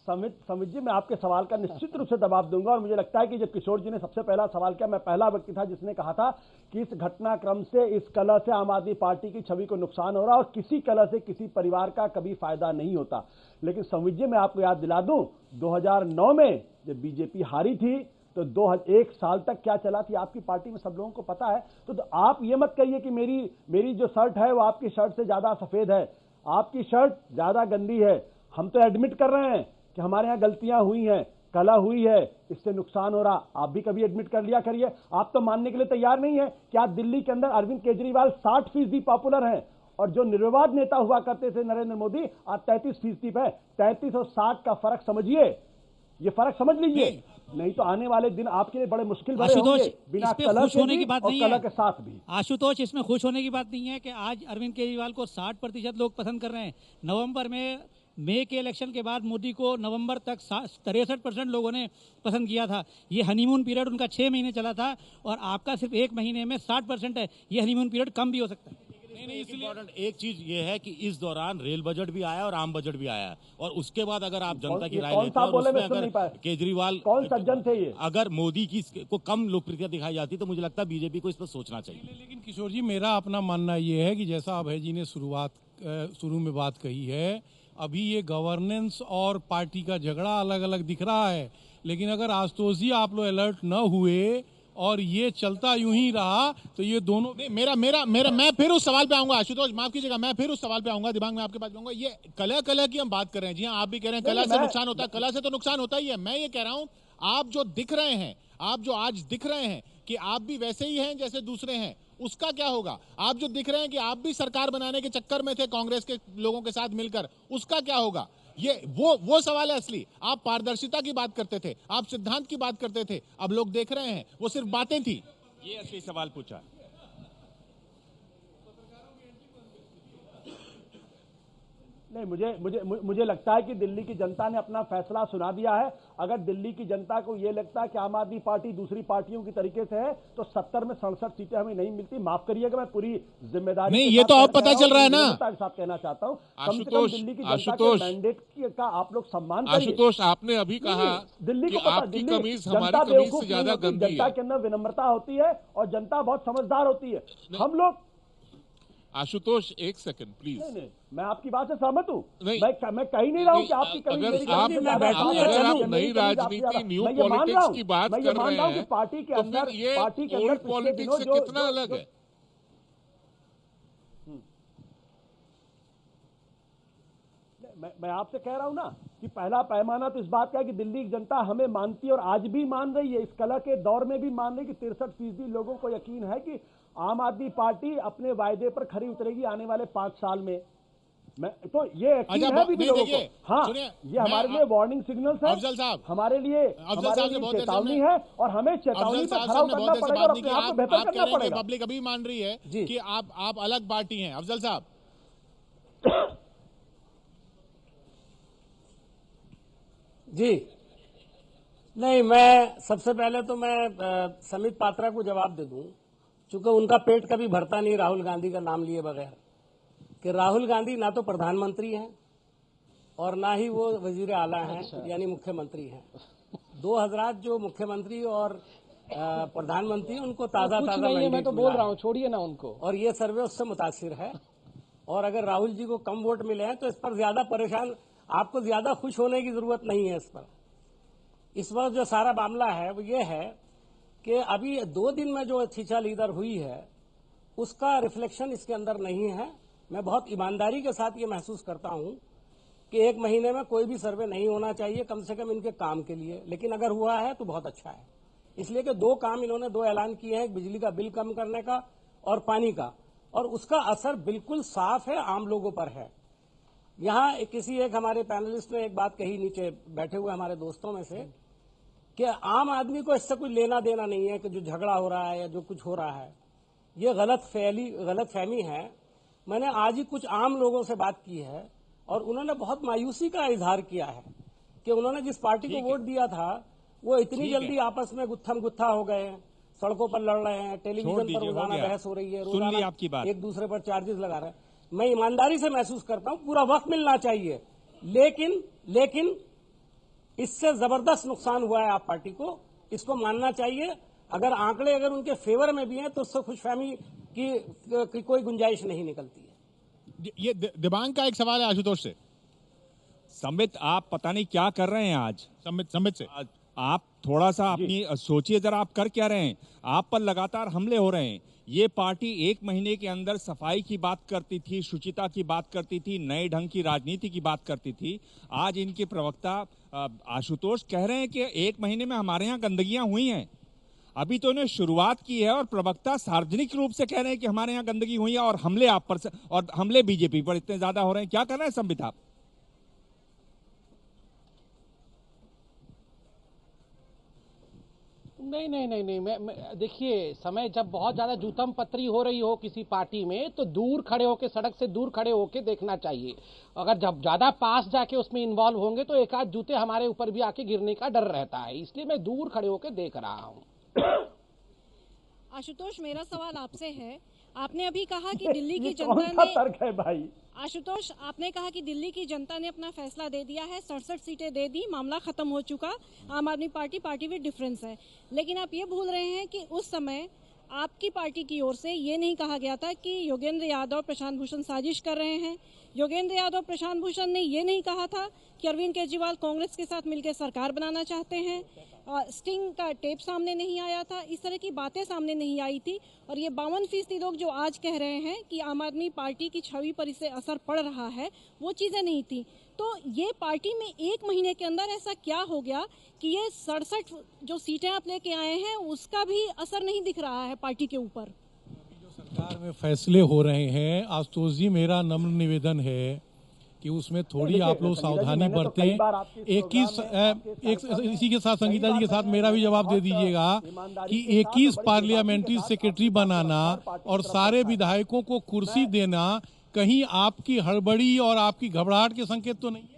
समित जी, मैं आपके सवाल का निश्चित रूप से जवाब दूंगा, और मुझे लगता है कि जब किशोर जी ने सबसे पहला सवाल किया, मैं पहला व्यक्ति था जिसने कहा था कि इस घटनाक्रम से, इस कलह से आम आदमी पार्टी की छवि को नुकसान हो रहा है और किसी कलह से किसी परिवार का कभी फायदा नहीं होता। लेकिन समित जी, मैं आपको याद दिला दूं, 2009 में जब बीजेपी हारी थी तो 1 साल तक क्या चला थी आपकी पार्टी में, सब लोगों को पता है। तो आप ये मत कहिए कि मेरी जो शर्ट है वो आपकी शर्ट से ज्यादा सफेद है, आपकी शर्ट ज्यादा गंदी है। हम तो एडमिट कर रहे हैं कि हमारे यहाँ गलतियां हुई हैं, कला हुई है, इससे नुकसान हो रहा। आप भी कभी एडमिट कर लिया करिए। आप तो मानने के लिए तैयार नहीं है कि आज दिल्ली के अंदर अरविंद केजरीवाल 60% पॉपुलर हैं, और जो निर्विवाद नेता हुआ करते थे नरेंद्र मोदी, आज 33% पे। 33 और 60 का फर्क समझिए, ये फर्क समझ लीजिए, नहीं तो आने वाले दिन आपके लिए बड़े मुश्किल भरे होंगे, बिना कलह
खुश होने की बात नहीं
कलह
है
के साथ भी।
आशुतोष, इसमें खुश होने की बात नहीं है कि आज अरविंद केजरीवाल को 60% लोग पसंद कर रहे हैं। नवंबर में मई के इलेक्शन के बाद मोदी को नवंबर तक 63% लोगों ने पसंद किया था। ये हनीमून पीरियड उनका 6 महीने चला था, और आपका सिर्फ 1 महीने में 60% है। ये हनीमून पीरियड कम भी हो सकता है।
नहीं, इम्पोर्टेंट एक चीज ये है कि इस दौरान रेल बजट भी आया और आम बजट भी आया, और उसके बाद अगर आप जनता की राय लेते हैं और उसमें अगर केजरीवाल,
कौन सज्जन थे ये,
अगर मोदी की को कम लोकप्रियता दिखाई जाती तो मुझे लगता है बीजेपी को इस पर सोचना चाहिए।
लेकिन किशोर जी, मेरा अपना मानना ये है कि जैसा अभय जी ने शुरू में बात कही है, अभी ये गवर्नेंस और पार्टी का झगड़ा अलग अलग दिख रहा है, लेकिन अगर आशुतोष जी आप लोग अलर्ट न हुए और ये चलता यूं ही रहा तो ये दोनों
मैं फिर उस सवाल पे आऊंगा। आशुतोष माफ कीजिएगा, मैं फिर उस सवाल पे आऊंगा, दिमाग में आपके पास आऊंगा। ये कलह की हम बात कर रहे हैं। जी हाँ, आप भी कह रहे हैं कलह से नुकसान होता है, कलह से तो नुकसान होता ही है। मैं ये कह रहा हूं, आप जो दिख रहे हैं, आप जो आज दिख रहे हैं कि आप भी वैसे ही हैं जैसे दूसरे हैं, उसका क्या होगा? आप जो दिख रहे हैं कि आप भी सरकार बनाने के चक्कर में थे कांग्रेस के लोगों के साथ मिलकर, उसका क्या होगा? ये वो सवाल है असली। आप पारदर्शिता की बात करते थे, आप सिद्धांत की बात करते थे, अब लोग देख रहे हैं वो सिर्फ बातें थी।
ये असली सवाल पूछा।
नहीं, मुझे लगता है कि दिल्ली की जनता ने अपना फैसला सुना दिया है। अगर दिल्ली की जनता को यह लगता है कि आम आदमी पार्टी दूसरी पार्टियों की तरीके से है, तो 70 में 67 सीटें हमें नहीं मिलती। माफ करिएगा, मैं पूरी जिम्मेदारी
नहीं, ये तो अब पता चल रहा है ना।
साथ कहना चाहता हूँ, कम से कम दिल्ली की जनता के मैंडेट का आप लोग सम्मान करिए।
आशुतोष, आपने अभी कहा
दिल्ली को
आपकी कमीज हमारी कमीज से ज्यादा गंदी है।
जनता के अंदर विनम्रता होती है और जनता बहुत समझदार होती है। हम लोग
आशुतोष, एक सेकंड प्लीज।
नहीं, मैं आपकी बात से सहमत हूँ। मैं कहीं नहीं रहा हूँ कि आपकी
अगर आप नई राजनीति, न्यू पॉलिटिक्स की बात कर रहे हैं,
पार्टी के अंदर
ये ओल्ड पॉलिटिक्स से कितना अलग है?
मैं आपसे कह रहा हूं ना कि पहला पैमाना तो इस बात का है कि दिल्ली की जनता हमें मानती है और आज भी मान रही है, इस कला के दौर में भी मान रही है कि 63% लोगों को यकीन है कि आम आदमी पार्टी अपने वायदे पर खरी उतरेगी आने वाले 5 साल में। तो ये यकीन है भी लोगों को। हाँ, ये हमारे लिए वार्निंग सिग्नल्स है,
अफजल साहब,
हमारे लिए चेतावनी है, और हमें चेतावनी पर खरा उतरना पड़ेगा और अपने आप को बेहतर करना पड़ेगा।
पब्लिक अभी मान रही है कि आप अलग पार्टी हैं। अफजल साहब,
जी नहीं, मैं सबसे पहले तो मैं समित पात्रा को जवाब दे दूं, चूंकि उनका पेट कभी भरता नहीं राहुल गांधी का नाम लिए बगैर, कि राहुल गांधी ना तो प्रधानमंत्री हैं और ना ही वो वजीर आला हैं, यानी मुख्यमंत्री हैं। 2 हज़रात जो मुख्यमंत्री और प्रधानमंत्री उनको ताजा
मैं तो बोल रहा हूँ, छोड़िए ना उनको।
और ये सर्वे उससे मुतासिर है। और अगर राहुल जी को कम वोट मिले हैं तो इस पर ज्यादा परेशान, आपको ज्यादा खुश होने की जरूरत नहीं है इस पर। इस वक्त जो सारा मामला है वो ये है कि अभी 2 दिन में जो खींचा लीडर हुई है उसका रिफ्लेक्शन इसके अंदर नहीं है। मैं बहुत ईमानदारी के साथ ये महसूस करता हूं कि 1 महीने में कोई भी सर्वे नहीं होना चाहिए, कम से कम इनके काम के लिए, लेकिन अगर हुआ है तो बहुत अच्छा है। इसलिए कि 2 काम इन्होंने 2 ऐलान किए हैं, बिजली का बिल कम करने का और पानी का, और उसका असर बिल्कुल साफ है, आम लोगों पर है। यहाँ एक हमारे पैनलिस्ट ने एक बात कही नीचे बैठे हुए हमारे दोस्तों में से, कि आम आदमी को इससे कोई लेना देना नहीं है कि जो झगड़ा हो रहा है या जो कुछ हो रहा है, ये गलतफहमी है। मैंने आज ही कुछ आम लोगों से बात की है और उन्होंने बहुत मायूसी का इजहार किया है कि उन्होंने जिस पार्टी को वोट दिया था वो इतनी जल्दी आपस में गुत्थम गुत्था हो गए हैं, सड़कों पर लड़ रहे हैं, टेलीविजन पर रोजाना बहस हो रही है, रोजाना एक दूसरे पर चार्जेस लगा रहे हैं। मैं ईमानदारी से महसूस करता हूं पूरा वक्त मिलना चाहिए, लेकिन इससे जबरदस्त नुकसान हुआ है आप पार्टी को, इसको मानना चाहिए। अगर आंकड़े अगर उनके फेवर में भी हैं तो उससे खुशफहमी की कोई गुंजाइश नहीं निकलती है।
ये दिबांग का एक सवाल है आशुतोष से।
संबित, आप पता नहीं क्या कर रहे हैं आज।
संबित से
आप थोड़ा सा अपनी सोचिए जरा, आप कर क्या रहे हैं। आप पर लगातार हमले हो रहे हैं। ये पार्टी 1 महीने के अंदर सफाई की बात करती थी, शुचिता की बात करती थी, नए ढंग की राजनीति की बात करती थी। आज इनके प्रवक्ता आशुतोष कह रहे हैं कि 1 महीने में हमारे यहाँ गंदगियां हुई हैं। अभी तो इन्होंने शुरुआत की है और प्रवक्ता सार्वजनिक रूप से कह रहे हैं कि हमारे यहाँ गंदगी हुई है और हमले आप पर और हमले बीजेपी पर इतने ज्यादा हो रहे हैं। क्या कर रहे हैं संबित आप?
नहीं, मैं देखिए, समय जब बहुत ज्यादा जूतम पत्री हो रही हो किसी पार्टी में तो दूर खड़े होके, सड़क से दूर खड़े होके देखना चाहिए। अगर जब ज्यादा पास जाके उसमें इन्वॉल्व होंगे तो एक आध जूते हमारे ऊपर भी आके गिरने का डर रहता है, इसलिए मैं दूर खड़े होके देख रहा हूँ।
आशुतोष, मेरा सवाल आपसे है। आपने अभी कहा कि दिल्ली की जनता
कौन सा
ने
तर्क है भाई?
आशुतोष, आपने कहा कि दिल्ली की जनता ने अपना फैसला दे दिया है, 67 सीटें दे दी, मामला खत्म हो चुका। आम आदमी पार्टी विद डिफरेंस है। लेकिन आप ये भूल रहे हैं कि उस समय आपकी पार्टी की ओर से ये नहीं कहा गया था कि योगेंद्र यादव प्रशांत भूषण साजिश कर रहे हैं। योगेंद्र यादव प्रशांत भूषण ने ये नहीं कहा था कि अरविंद केजरीवाल कांग्रेस के साथ मिलकर सरकार बनाना चाहते हैं। स्टिंग का टेप सामने नहीं आया था, इस तरह की बातें सामने नहीं आई थी। और ये 52% लोग जो आज कह रहे हैं कि आम आदमी पार्टी की छवि पर इससे असर पड़ रहा है, वो चीज़ें नहीं थी। तो ये पार्टी में 1 महीने के अंदर ऐसा क्या हो गया कि ये 67 जो सीटें आप लेके आए हैं उसका भी असर नहीं दिख रहा है पार्टी के ऊपर?
जो सरकार में फैसले हो रहे हैं, आशुतोष जी, मेरा नम्र निवेदन है कि उसमें थोड़ी आप लोग सावधानी बरतें। 21 इसी के साथ संगीता जी के साथ मेरा भी जवाब दे दीजिएगा कि 21 पार्लियामेंट्री सेक्रेटरी बनाना और सारे विधायकों को कुर्सी देना कहीं आपकी हड़बड़ी और आपकी घबराहट के संकेत तो नहीं है?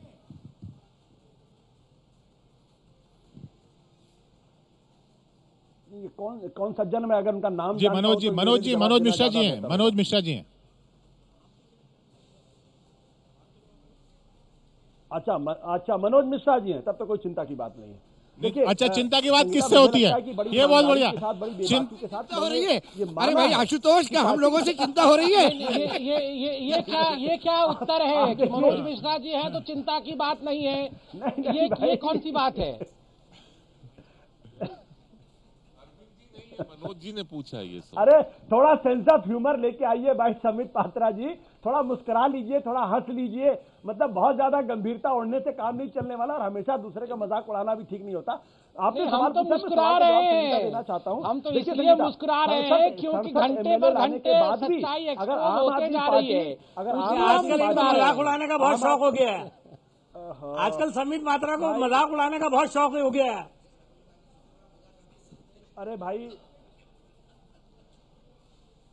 ये कौन सज्जन, में अगर उनका नाम
जी मनोज मिश्रा जी हैं। मनोज मिश्रा जी हैं।
अच्छा, मनोज मिश्रा जी हैं, तब तो कोई चिंता की बात नहीं है। देखिए,
अच्छा, चिंता की बात किससे होती है? ये बहुत बढ़िया
चिंता हो रही है। अरे भाई आशुतोष, क्या हम लोगों से चिंता हो रही है?
ये क्या उत्तर है कि मनोज मिश्रा जी हैं तो चिंता की बात नहीं है? ये कौन सी बात है?
मनोज जी ने पूछा ये सब।
अरे थोड़ा सेंस ऑफ ह्यूमर लेके आइए भाई संबित पात्रा जी, थोड़ा मुस्कुरा लीजिए, थोड़ा हंस लीजिए। मतलब बहुत ज्यादा गंभीरता ओढ़ने से काम नहीं चलने वाला और हमेशा दूसरे का मजाक उड़ाना भी ठीक नहीं होता। आपने
हम तो मुस्कुरा रहे हैं,
देना चाहता हूं।
हम तो इसलिए मुस्कुरा रहे हैं क्योंकि घंटे पर घंटे सच्चाई एक्सपोज होते जा रही है।
अगर आजकल मजाक उड़ाने का बहुत शौक हो गया है, आजकल संबित पात्रा को मजाक उड़ाने का बहुत शौक हो गया है।
अरे भाई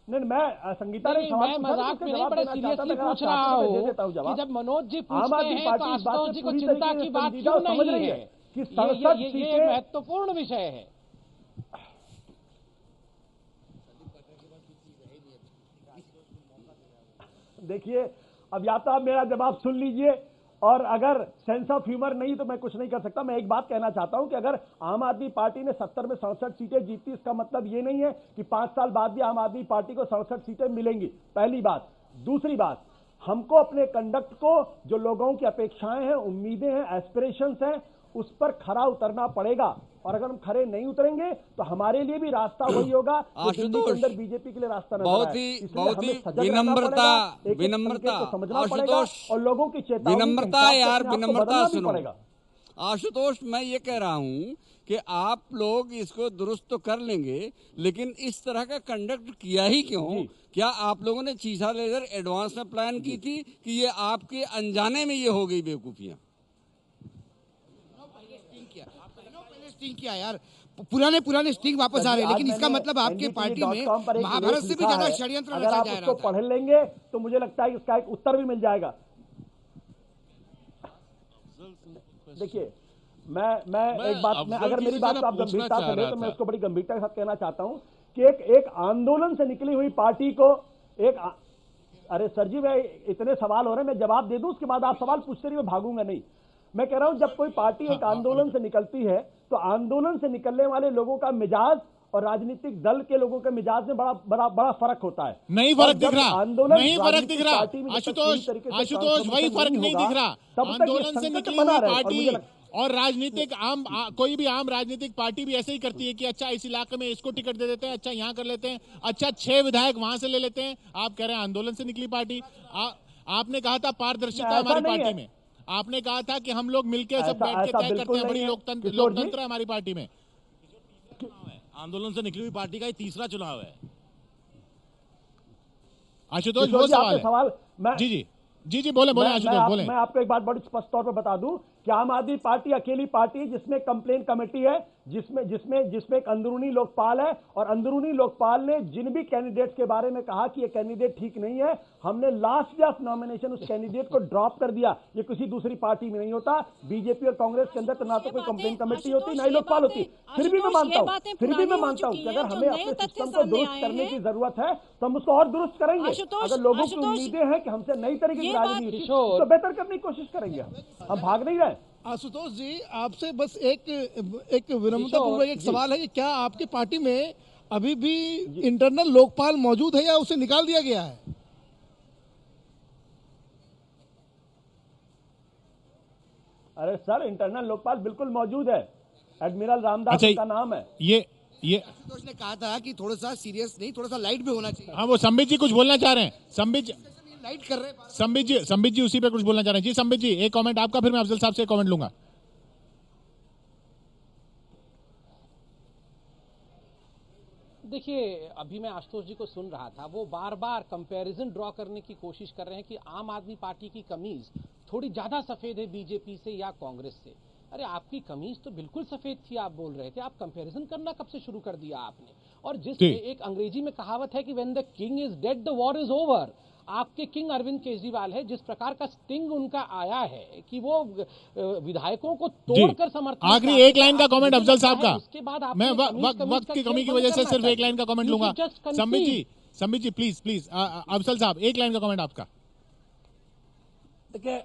नहीं, मैं संगीता ने सवाल
पूछा, मजाक में नहीं, बड़े सीरियसली पूछ रहा हूँ कि जब मनोज जी पूछते हैं तो आशुतोष जी को चिंता की बात क्यों नहीं है? ये महत्वपूर्ण विषय है।
देखिए, अब या तो आप मेरा जवाब सुन लीजिए और अगर सेंस ऑफ ह्यूमर नहीं तो मैं कुछ नहीं कर सकता। मैं एक बात कहना चाहता हूं कि अगर आम आदमी पार्टी ने 70 में 67 सीटें जीती, इसका मतलब ये नहीं है कि 5 साल बाद भी आम आदमी पार्टी को 67 सीटें मिलेंगी। पहली बात। दूसरी बात, हमको अपने कंडक्ट को, जो लोगों की अपेक्षाएं हैं, उम्मीदें हैं, एस्पिरेशंस हैं, उस पर खरा उतरना पड़ेगा। और अगर हम खरे नहीं उतरेंगे तो हमारे लिए भी रास्ता वही होगा जो दिल्ली के अंदर बीजेपी के लिए रास्ता नजर
बहुत ही विनम्रता आशुतोष,
और लोगों की चेतना,
विनम्रता यार, विनम्रता सुनो आशुतोष। मैं ये कह रहा हूं कि आप लोग इसको दुरुस्त तो कर लेंगे, लेकिन इस तरह का कंडक्ट किया ही क्यों? क्या आप लोगों ने चीसा लेकर एडवांस में प्लान की थी कि ये आपके अनजाने में ये हो गई बेवकूफियां?
किया यार, पुराने स्टिंग वापस आ रहे हैं, लेकिन इसका मतलब आपके पार्टी में महाभारत से भी ज्यादा षड्यंत्र रचा जा रहा है।
अगर आप उसको पढ़ लेंगे तो मुझे लगता है इसका एक उत्तर भी मिल जाएगा। देखिए, मैं एक बात, मैं अगर मेरी बात को आप गंभीरता से लें तो मैं उसको बड़ी गंभीरता के साथ कहना चाहता हूं कि एक आंदोलन से निकली हुई पार्टी को अरे सर जी, मैं इतने सवाल हो रहे हैं, मैं जवाब दे दूं, उसके बाद आप सवाल पूछते रहिए, मैं भागूंगा नहीं। मैं कह रहा हूं जब कोई पार्टी एक आंदोलन से निकलती है तो आंदोलन से निकलने वाले लोगों का मिजाज और राजनीतिक दल के लोगों के मिजाज में बड़ा बड़ा बड़ा फर्क होता है।
नहीं फर्क दिख रहा,
आंदोलन
नहीं फर्क दिख रहा आशुतोष, वही फर्क नहीं दिख रहा। आंदोलन से निकली हुई पार्टी और राजनीतिक कोई भी आम राजनीतिक पार्टी भी ऐसे ही करती है कि अच्छा इस इलाके में इसको टिकट दे देते हैं, अच्छा यहाँ कर लेते हैं, अच्छा 6 विधायक वहां से ले लेते हैं। आप कह रहे हैं आंदोलन से निकली पार्टी। आपने कहा था पारदर्शिता हमारी पार्टी में, आपने कहा था कि हम लोग मिलकर सब बैठ के तय करते हैं, बड़ी लोकतंत्र है हमारी पार्टी में।
आंदोलन से निकली हुई पार्टी का ये तीसरा चुनाव है।
आशुतोष वो सवाल जी बोले आशुतोष बोले।
मैं आपको एक बात बड़ी स्पष्ट तौर पर बता दूं कि आम आदमी पार्टी अकेली पार्टी है जिसमें कंप्लेन कमेटी है, जिसमें एक अंदरूनी लोकपाल है, और अंदरूनी लोकपाल ने जिन भी कैंडिडेट्स के बारे में कहा कि ये कैंडिडेट ठीक नहीं है, हमने लास्ट डे ऑफ नॉमिनेशन उस कैंडिडेट को ड्रॉप कर दिया। ये किसी दूसरी पार्टी में नहीं होता। बीजेपी और कांग्रेस के अंदर तो ना तो कोई कंप्लेन कमेटी होती, ना ही लोकपाल होती। फिर भी मैं मानता हूं कि अगर हमें अपने सिस्टम को दुरुस्त करने की जरूरत है तो हम उसको और दुरुस्त करेंगे। अगर लोगों की उम्मीदें हैं कि हमसे नई तरीके की राजनीति तो बेहतर करने की कोशिश करेंगे। हम भाग नहीं रहे।
आशुतोष जी, आपसे बस एक विनम्रतापूर्वक एक सवाल है कि क्या आपकी पार्टी में अभी भी इंटरनल लोकपाल मौजूद है या उसे निकाल दिया गया है?
अरे सर, इंटरनल लोकपाल बिल्कुल मौजूद है। एडमिरल रामदास का नाम है।
ये
आशुतोष ने कहा था कि थोड़ा सा सीरियस नहीं, थोड़ा सा लाइट भी होना चाहिए।
हाँ, वो संबित जी कुछ बोलना चाह रहे हैं।
लाइट कर रहे हैं
संबित जी उसी पे कुछ बोलना चाह रहे हैं। जी संबित जी, एक कमेंट आपका, फिर मैं अफजल साहब से एक कमेंट लूंगा।
देखिए, अभी मैं आशुतोष जी को सुन रहा था, वो बार बार कंपैरिजन ड्रॉ करने की कोशिश कर रहे हैं कि आम आदमी पार्टी की कमीज थोड़ी ज्यादा सफेद है बीजेपी से या कांग्रेस से। अरे आपकी कमीज तो बिल्कुल सफेद थी, आप बोल रहे थे। आप कंपैरिजन करना कब से शुरू कर दिया आपने? और जिस एक अंग्रेजी में कहावत है कि when the king is dead the war is over. आपके किंग अरविंद केजरीवाल है, जिस प्रकार का स्टिंग उनका आया है कि वो विधायकों को तोड़कर समर्थन।
आखिरी एक लाइन का कमेंट अफजल साहब का, उसके बाद मैं वक्त की कमी की वजह से सिर्फ एक लाइन का कमेंट लूंगा। संबित जी प्लीज अफजल साहब, एक लाइन का कमेंट आपका।
देखिए,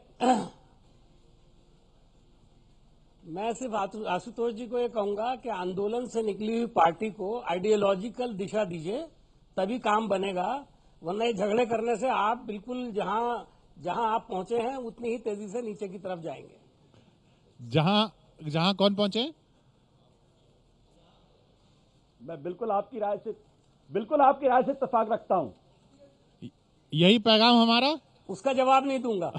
मैं सिर्फ आशुतोष जी को ये कहूंगा कि आंदोलन से निकली हुई पार्टी को आइडियोलॉजिकल दिशा दीजिए, तभी काम बनेगा। वरना ये झगड़े करने से आप बिल्कुल जहां आप पहुंचे हैं उतनी ही तेजी से नीचे की तरफ जाएंगे।
जहां कौन पहुंचे?
मैं बिल्कुल आपकी राय से इत्तेफाक रखता हूं।
यही पैगाम हमारा,
उसका जवाब नहीं दूंगा।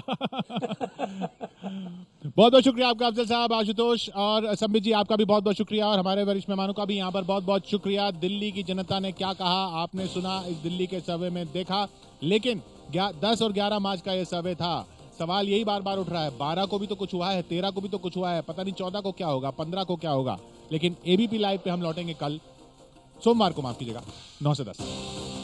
बहुत बहुत शुक्रिया आपका अफजल साहब, आशुतोष और संबित जी, आपका भी बहुत बहुत शुक्रिया, और हमारे वरिष्ठ मेहमानों का भी यहाँ पर बहुत बहुत शुक्रिया। दिल्ली की जनता ने क्या कहा आपने सुना, इस दिल्ली के सर्वे में देखा। लेकिन 10 और 11 मार्च का यह सर्वे था। सवाल यही बार बार उठ रहा है, 12 को भी तो कुछ हुआ है, 13 को भी तो कुछ हुआ है, पता नहीं 14 को क्या होगा, 15 को क्या होगा। लेकिन एबीपी लाइव पे हम लौटेंगे कल सोमवार को, माफ कीजिएगा, 9 से 10।